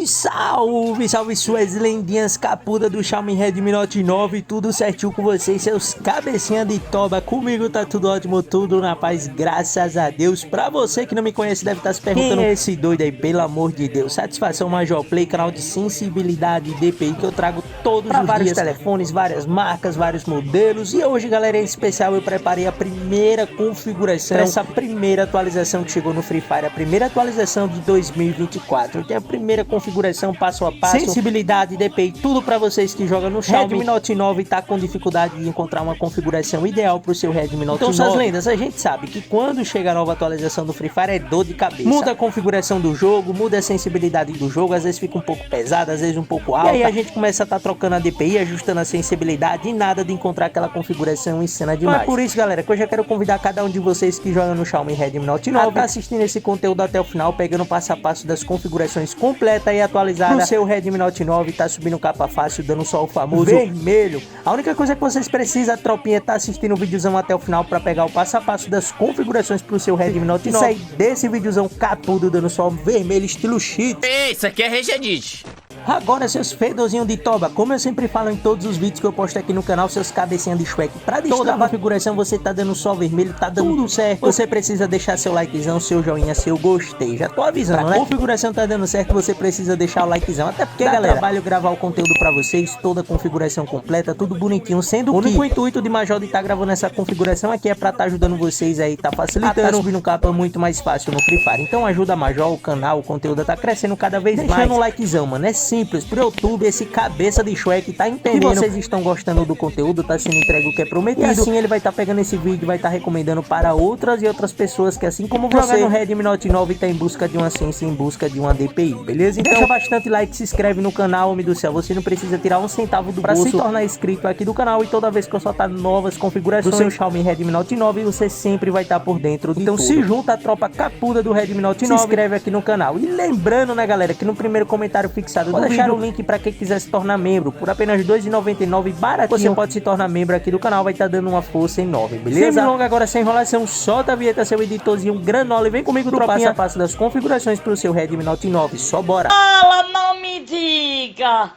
Salve, salve suas lendinhas capuda do Xiaomi Redmi Note 9, tudo certinho com vocês, seus cabecinha de toba. Comigo tá tudo ótimo, tudo na paz, graças a Deus. Pra você que não me conhece deve estar se perguntando: quem é esse doido aí, pelo amor de Deus? Satisfação Major Play, canal de sensibilidade e DPI que eu trago todos os vários dias, telefones, várias marcas, vários modelos. E hoje, galera, em especial eu preparei a primeira configuração, essa primeira atualização que chegou no Free Fire, a primeira atualização de 2024. Tem a primeira configuração passo a passo, sensibilidade, DPI, tudo para vocês que jogam no Xiaomi Redmi Note 9 e tá com dificuldade de encontrar uma configuração ideal pro seu Redmi Note 9. Então, suas lendas, a gente sabe que quando chega a nova atualização do Free Fire é dor de cabeça. Muda a configuração do jogo, muda a sensibilidade do jogo, às vezes fica um pouco pesada, às vezes um pouco alta. E aí a gente começa a estar trocando a DPI, ajustando a sensibilidade e nada de encontrar aquela configuração insana demais. Então é por isso, galera, que eu já quero convidar cada um de vocês que joga no Xiaomi Redmi Note 9 a tá assistindo esse conteúdo até o final, pegando passo a passo das configurações completa e atualizada no seu Redmi Note 9, tá subindo capa fácil, dando só o famoso vermelho. A única coisa que vocês precisam, a tropinha, tá assistindo o videozão até o final pra pegar o passo a passo das configurações pro seu Redmi Note 9. Isso aí, desse videozão capudo, dando só o vermelho estilo cheat. Isso aqui é Regedite. Agora, seus fedorzinhos de toba, como eu sempre falo em todos os vídeos que eu posto aqui no canal, seus cabecinhas de Shrek, pra toda a configuração você tá dando só vermelho, tá dando tudo certo, você precisa deixar seu likezão, seu joinha, seu gostei. Já tô avisando, né? A configuração tá dando certo, você precisa deixar o likezão, até porque, galera, trabalho gravar o conteúdo pra vocês, toda a configuração completa, tudo bonitinho, sendo o único intuito de Major de estar gravando essa configuração aqui é pra tá ajudando vocês aí, tá facilitando, tá subindo capa muito mais fácil no Free Fire. Então ajuda a Major, o canal, o conteúdo tá crescendo cada vez mais. Deixando o likezão, mano, é simples, pro YouTube, esse cabeça de Shrek tá entendendo que vocês estão gostando do conteúdo, tá sendo entregue o que é prometido, e assim ele vai estar pegando esse vídeo, vai estar recomendando para outras pessoas que, assim como você, no Redmi Note 9 tá em busca de uma ciência, em busca de uma DPI, beleza? Então deixa bastante like, se inscreve no canal, homem do céu, você não precisa tirar um centavo do bolso pra se tornar inscrito aqui do canal, e toda vez que eu soltar novas configurações do seu Xiaomi Redmi Note 9, você sempre vai estar por dentro de tudo. Se junta a tropa capuda do Redmi Note 9, se inscreve aqui no canal. E lembrando, né, galera, que no primeiro comentário fixado vou deixar o link para quem quiser se tornar membro, por apenas R$ 2,99, baratinho, você pode se tornar membro aqui do canal, vai estar dando uma força enorme, beleza? Sem longa, agora sem enrolação, solta a vinheta, seu editorzinho granola, e vem comigo pro passo a passo das configurações pro seu Redmi Note 9, só bora! Fala, não me diga!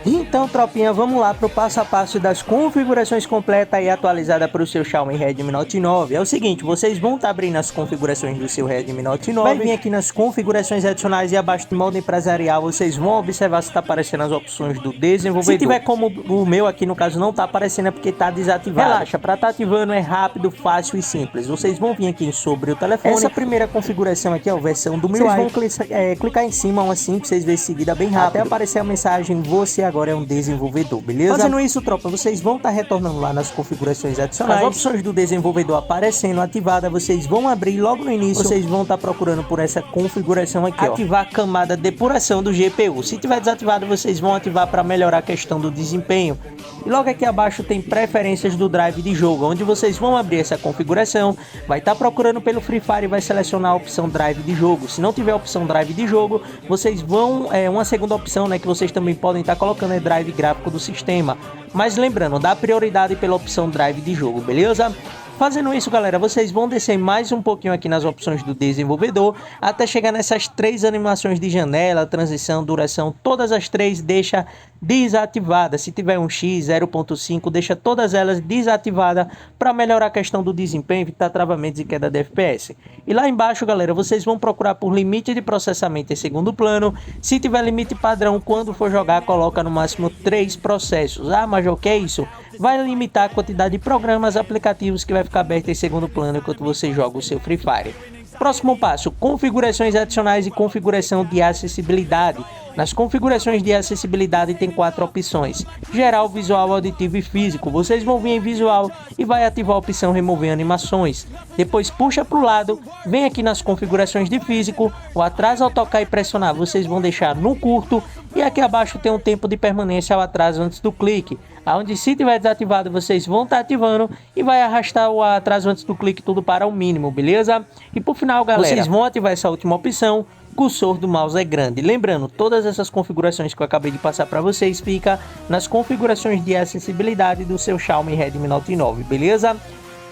Então, tropinha, vamos lá pro passo a passo das configurações completa e atualizada para o seu Xiaomi Redmi Note 9. É o seguinte, vocês vão estar abrindo as configurações do seu Redmi Note 9, vai vir aqui nas configurações adicionais e abaixo de modo empresarial, vocês vão observar se está aparecendo as opções do desenvolvedor. Se tiver como o meu aqui, no caso, não tá aparecendo, é porque tá desativado. Relaxa, para tá ativando é rápido, fácil e simples. Vocês vão vir aqui sobre o telefone. Essa primeira configuração aqui é a versão do MIUI. Vocês vão clicar em cima, uma simples, vocês verem seguida bem rápido, até aparecer a mensagem: você agora é um desenvolvedor, beleza? Fazendo isso, tropa, vocês vão estar retornando lá nas configurações adicionais, as opções do desenvolvedor aparecendo ativada, vocês vão abrir logo no início, vocês vão estar procurando por essa configuração aqui, ativar a camada depuração do GPU. Se tiver desativado, vocês vão ativar para melhorar a questão do desempenho. E logo aqui abaixo tem preferências do drive de jogo, onde vocês vão abrir essa configuração, vai estar procurando pelo Free Fire e vai selecionar a opção drive de jogo. Se não tiver a opção drive de jogo, vocês vão, uma segunda opção, né, que vocês também podem estar colocando, é drive gráfico do sistema, mas lembrando, dá prioridade pela opção drive de jogo, beleza? Fazendo isso, galera, vocês vão descer mais um pouquinho aqui nas opções do desenvolvedor, até chegar nessas três animações de janela, transição, duração, todas as três deixa desativada. Se tiver um X, 0.5, deixa todas elas desativadas para melhorar a questão do desempenho, evitar travamentos e queda de FPS. E lá embaixo, galera, vocês vão procurar por limite de processamento em segundo plano. Se tiver limite padrão, quando for jogar, coloca no máximo 3 processos. Ah, mas o que é isso? Vai limitar a quantidade de programas, aplicativos que vai ficar aberto em segundo plano enquanto você joga o seu Free Fire. Próximo passo, configurações adicionais e configuração de acessibilidade. Nas configurações de acessibilidade tem 4 opções: geral, visual, auditivo e físico. Vocês vão vir em visual e vai ativar a opção remover animações. Depois puxa para o lado, vem aqui nas configurações de físico, o atraso ao tocar e pressionar vocês vão deixar no curto, e aqui abaixo tem um tempo de permanência ao atraso antes do clique, onde se tiver desativado vocês vão estar ativando e vai arrastar o atraso antes do clique tudo para o mínimo, beleza? E por final, galera, vocês vão ativar essa última opção: cursor do mouse é grande. Lembrando, todas essas configurações que eu acabei de passar para vocês fica nas configurações de acessibilidade do seu Xiaomi Redmi Note 9, beleza?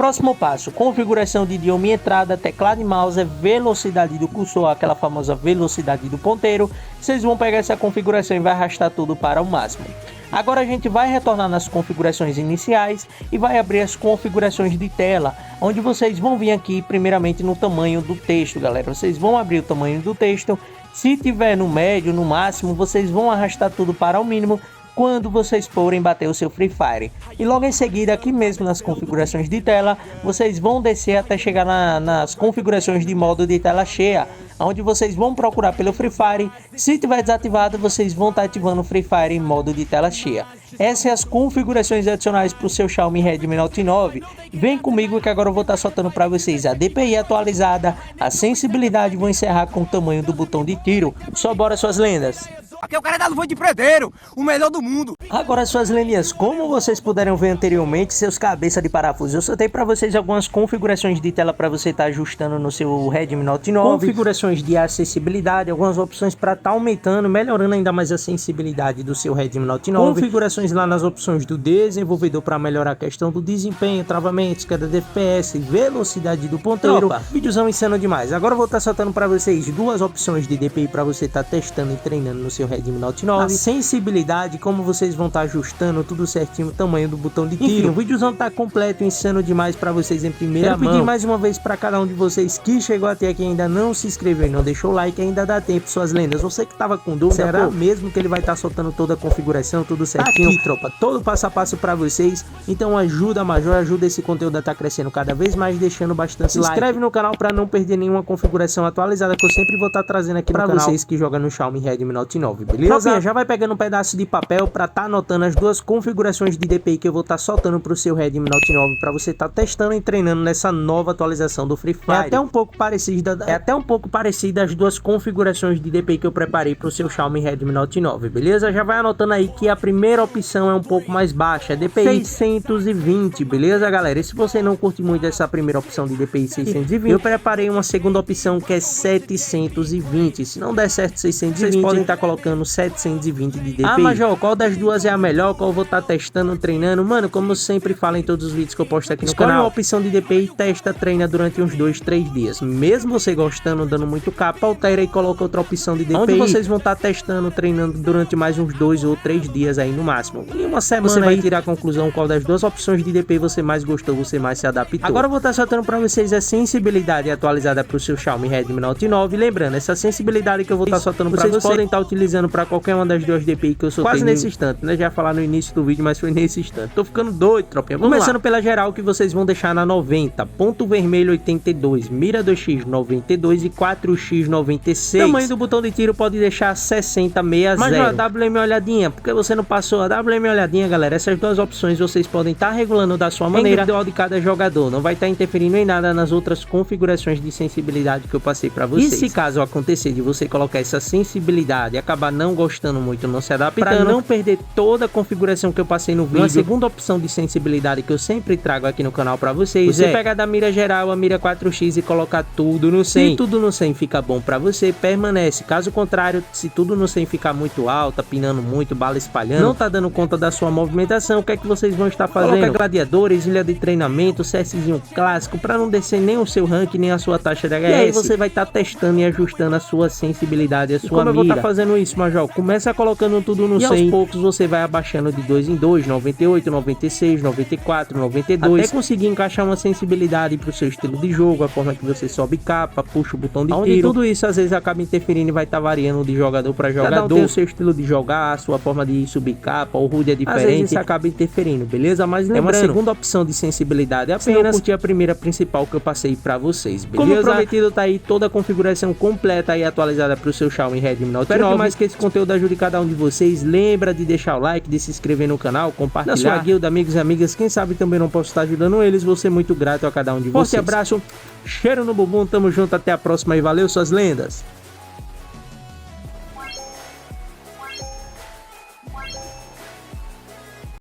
Próximo passo, configuração de idioma e entrada, teclado e mouse, velocidade do cursor, aquela famosa velocidade do ponteiro. Vocês vão pegar essa configuração e vai arrastar tudo para o máximo. Agora a gente vai retornar nas configurações iniciais e vai abrir as configurações de tela, onde vocês vão vir aqui primeiramente no tamanho do texto, galera. Vocês vão abrir o tamanho do texto, se tiver no médio, no máximo, vocês vão arrastar tudo para o mínimo quando vocês forem bater o seu Free Fire. E logo em seguida, aqui mesmo nas configurações de tela, vocês vão descer até chegar nas configurações de modo de tela cheia, onde vocês vão procurar pelo Free Fire. Se tiver desativado, vocês vão estar ativando o Free Fire em modo de tela cheia. Essas são as configurações adicionais para o seu Xiaomi Redmi Note 9. Vem comigo que agora eu vou estar soltando para vocês a DPI atualizada, a sensibilidade, vou encerrar com o tamanho do botão de tiro. Só bora, suas lendas! Aqui é o cara da luva de predeiro, o melhor do mundo. Agora, suas lendinhas, como vocês puderam ver anteriormente, seus cabeça de parafuso, eu soltei para vocês algumas configurações de tela para você estar ajustando no seu Redmi Note 9. Configurações de acessibilidade, algumas opções para estar aumentando, melhorando ainda mais a sensibilidade do seu Redmi Note 9. Configurações lá nas opções do desenvolvedor para melhorar a questão do desempenho, travamentos, queda de FPS, velocidade do ponteiro. Opa, videozão insano demais. Agora eu vou estar soltando para vocês duas opções de DPI para você estar testando e treinando no seu Redmi Note 9. A sensibilidade, como vocês vão estar ajustando tudo certinho, o tamanho do botão de tiro. Enfim, o videozão tá completo, insano demais para vocês em primeira mão. Quero pedir mais uma vez para cada um de vocês que chegou até aqui e ainda não se inscreveu e não deixou o like, ainda dá tempo, suas lendas. Você que tava com dúvida, será mesmo que ele vai estar soltando toda a configuração, tudo certinho? Aqui, tropa, todo passo a passo para vocês. Então ajuda, Major, ajuda esse conteúdo a estar crescendo cada vez mais, deixando bastante like. Se inscreve no canal para não perder nenhuma configuração atualizada que eu sempre vou estar trazendo aqui para vocês que jogam no Xiaomi Redmi Note 9, beleza? Tropinha, já vai pegando um pedaço de papel para estar anotando as duas configurações de DPI que eu vou estar soltando para o seu Redmi Note 9 para você estar testando e treinando nessa nova atualização do Free Fire. É até um pouco parecida as duas configurações de DPI que eu preparei para o seu Xiaomi Redmi Note 9, beleza? Já vai anotando aí que a primeira opção é um pouco mais baixa, DPI 620, beleza, galera? E se você não curte muito essa primeira opção de DPI 620, eu preparei uma segunda opção que é 720. Se não der certo 620, vocês podem estar colocando 720 de DPI. Ah, Major, qual das duas é a melhor? Qual eu vou estar testando, treinando? Mano, como eu sempre falo em todos os vídeos que eu posto aqui no canal, escolhe uma opção de DPI, testa, treina durante uns 2-3 dias. Mesmo você gostando, dando muito capa, altera e coloca outra opção de DPI, onde vocês vão estar testando, treinando durante mais uns 2 ou 3 dias aí no máximo. Em uma semana você vai tirar a conclusão qual das duas opções de DPI você mais gostou, você mais se adaptou. Agora eu vou estar soltando para vocês a sensibilidade atualizada para o seu Xiaomi Redmi Note 9. Lembrando, essa sensibilidade que eu vou estar soltando para vocês podem estar utilizando para qualquer uma das duas DPI que eu soltei quase nesse instante, né? Já ia falar no início do vídeo, mas foi nesse instante. Tô ficando doido, tropinha. Começando pela geral, que vocês vão deixar na 90, ponto vermelho 82, mira 2x 92 e 4x 96. Tamanho do botão de tiro pode deixar 6060. Mas a WM olhadinha, porque você não passou a WM olhadinha, galera? Essas duas opções vocês podem estar regulando da sua maneira, individual de cada jogador. Não vai estar interferindo em nada nas outras configurações de sensibilidade que eu passei para vocês. E se caso acontecer de você colocar essa sensibilidade e acabar não gostando muito, não se adaptando, para não perder toda a configuração que eu passei no vídeo, a segunda opção de sensibilidade que eu sempre trago aqui no canal para vocês, você pega da mira geral, a mira 4x e colocar tudo no 100. Se tudo no 100 fica bom para você, permanece. Caso contrário, se tudo no 100 ficar muito alta, pinando muito, bala espalhando, não tá dando conta da sua movimentação, o que é que vocês vão estar fazendo? Coloca gladiadores, ilha de treinamento, CSzinho clássico, para não descer nem o seu rank, nem a sua taxa de HS. E aí você vai estar testando e ajustando a sua sensibilidade, a sua mira. Como eu vou estar fazendo isso, Major? Começa colocando tudo no 100. E aos poucos você vai abaixando de 2 em 2, 98, 96, 94, 92, até conseguir encaixar uma sensibilidade para o seu estilo de jogo, a forma que você sobe capa, puxa o botão de tiro. Tudo isso às vezes acaba interferindo e vai estar variando de jogador para jogador. Cada um tem o seu estilo de jogar, a sua forma de subir capa, o HUD é diferente. Às vezes isso acaba interferindo, beleza? Mas lembrando, é uma segunda opção de sensibilidade, apenas curtir a primeira principal que eu passei para vocês, beleza? Como prometido, tá aí toda a configuração completa e atualizada para o seu Xiaomi Redmi Note 9. Espero mais que esse conteúdo ajude cada um de vocês. Lembra de deixar o like, de se inscrever no canal, compartilhar, da sua guilda, amigos e amigas. Quem sabe também não posso estar ajudando eles. Vou ser muito grato a cada um de vocês. Forte abraço, cheiro no bumbum, tamo junto, até a próxima e valeu, suas lendas!